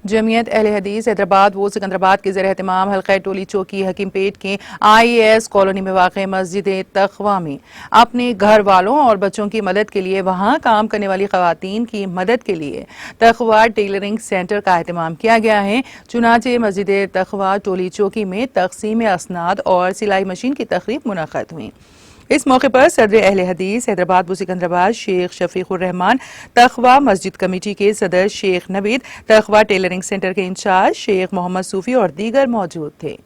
جمعیت اہل حدیث حیدرآباد و سکندرآباد کے زیر اہتمام حلقہ ٹولی چوکی حکیم پیٹ کے IAS کالونی میں واقع مسجد تقویٰ میں اپنے گھر والوں اور بچوں کی مدد کے لیے وہاں کام کرنے والی خواتین کی مدد کے لیے تقویٰ ٹیلرنگ سینٹر کا اہتمام کیا گیا ہے۔ چنانچہ مسجد تقویٰ ٹولی چوکی میں تقسیم اسناد اور سلائی مشین کی تقریب منعقد ہوئی۔ اس موقع پر صدر اہل حدیث حیدرآباد و سکندرآباد شیخ شفیق الرحمان، تقویٰ مسجد کمیٹی کے صدر شیخ نوید، تقویٰ ٹیلرنگ سینٹر کے انچارج شیخ محمد صوفی اور دیگر موجود تھے۔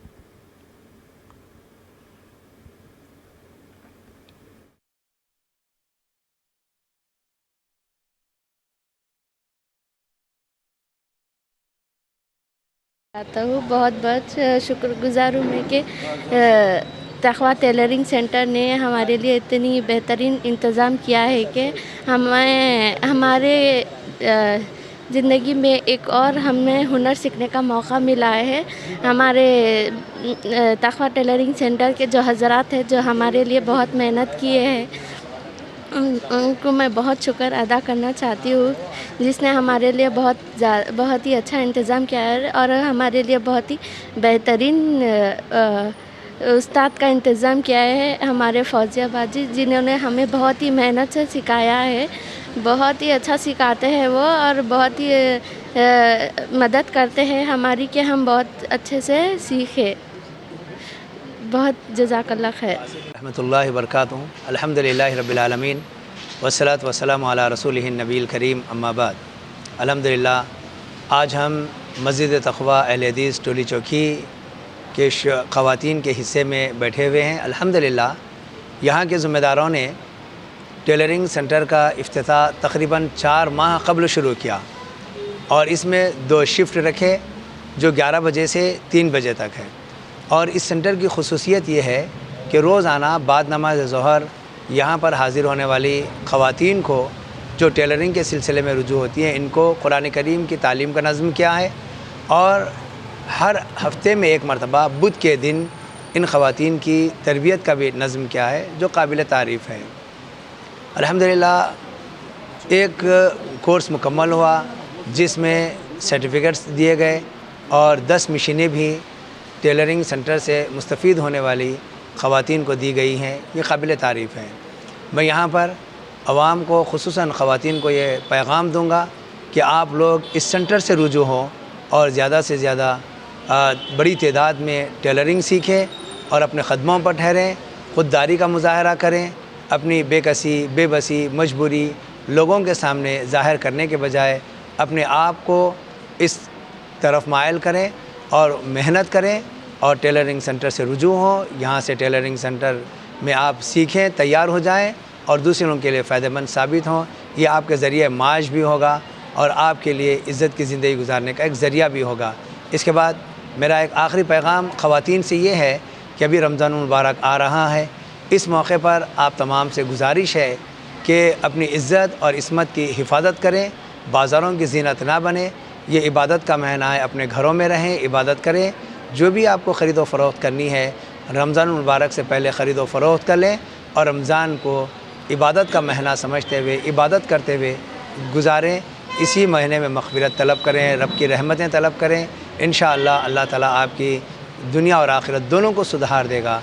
بہت بہت شکر گزار ہوں میں کہ تقویٰ ٹیلرنگ سینٹر نے ہمارے لیے اتنی بہترین انتظام کیا ہے کہ ہمارے زندگی میں ایک اور ہمیں ہنر سیکھنے کا موقع ملا ہے۔ ہمارے تقویٰ ٹیلرنگ سینٹر کے جو حضرات ہیں جو ہمارے لیے بہت محنت کیے ہیں، ان کو میں بہت شکر ادا کرنا چاہتی ہوں، جس نے ہمارے لیے بہت ہی اچھا انتظام کیا ہے اور ہمارے لیے بہت ہی بہترین استاد کا انتظام کیا ہے، ہمارے فوزیہ باجی، جنہوں نے ہمیں بہت ہی محنت سے سکھایا ہے۔ بہت ہی اچھا سکھاتے ہیں وہ اور بہت ہی مدد کرتے ہیں ہماری کہ ہم بہت اچھے سے سیکھیں۔ بہت جزاک اللہ خیر۔ رحمۃ اللہ وبرکاتہ۔ الحمدللہ رب العالمین والصلاة والسلام علی رسولہ النبی الکریم، اما بعد۔ الحمدللہ آج ہم مسجد تقویٰ اہل حدیث ٹولی چوکی کے خواتین کے حصے میں بیٹھے ہوئے ہیں۔ الحمدللہ یہاں کے ذمہ داروں نے ٹیلرنگ سینٹر کا افتتاح تقریباً 4 ماہ قبل شروع کیا اور اس میں 2 شفٹ رکھے جو 11 بجے سے 3 بجے تک ہے۔ اور اس سینٹر کی خصوصیت یہ ہے کہ روزانہ بعد نماز ظہر یہاں پر حاضر ہونے والی خواتین کو جو ٹیلرنگ کے سلسلے میں رجوع ہوتی ہیں، ان کو قرآن کریم کی تعلیم کا نظم کیا ہے اور ہر ہفتے میں 1 مرتبہ بدھ کے دن ان خواتین کی تربیت کا بھی نظم کیا ہے جو قابل تعریف ہے۔ الحمدللہ ایک کورس مکمل ہوا جس میں سرٹیفکیٹس دیے گئے اور 10 مشینیں بھی ٹیلرنگ سینٹر سے مستفید ہونے والی خواتین کو دی گئی ہیں۔ یہ قابل تعریف ہے۔ میں یہاں پر عوام کو، خصوصاً خواتین کو یہ پیغام دوں گا کہ آپ لوگ اس سینٹر سے رجوع ہوں اور زیادہ سے زیادہ بڑی تعداد میں ٹیلرنگ سیکھیں اور اپنے قدموں پر ٹھہریں، خودداری کا مظاہرہ کریں، اپنی بے کسی، بے بسی، مجبوری لوگوں کے سامنے ظاہر کرنے کے بجائے اپنے آپ کو اس طرف مائل کریں اور محنت کریں اور ٹیلرنگ سینٹر سے رجوع ہوں۔ یہاں سے ٹیلرنگ سینٹر میں آپ سیکھیں، تیار ہو جائیں اور دوسروں کے لیے فائدہ مند ثابت ہوں۔ یہ آپ کے ذریعے معاش بھی ہوگا اور آپ کے لیے عزت کی زندگی گزارنے کا ایک ذریعہ بھی ہوگا۔ اس کے بعد میرا ایک آخری پیغام خواتین سے یہ ہے کہ ابھی رمضان المبارک آ رہا ہے۔ اس موقع پر آپ تمام سے گزارش ہے کہ اپنی عزت اور عصمت کی حفاظت کریں، بازاروں کی زینت نہ بنیں۔ یہ عبادت کا مہینہ ہے، اپنے گھروں میں رہیں، عبادت کریں۔ جو بھی آپ کو خرید و فروخت کرنی ہے رمضان المبارک سے پہلے خرید و فروخت کر لیں اور رمضان کو عبادت کا مہینہ سمجھتے ہوئے عبادت کرتے ہوئے گزاریں۔ اسی مہینے میں مغفرت طلب کریں، رب کی رحمتیں طلب کریں۔ انشاءاللہ اللہ تعالیٰ آپ کی دنیا اور آخرت دونوں کو سدھار دے گا۔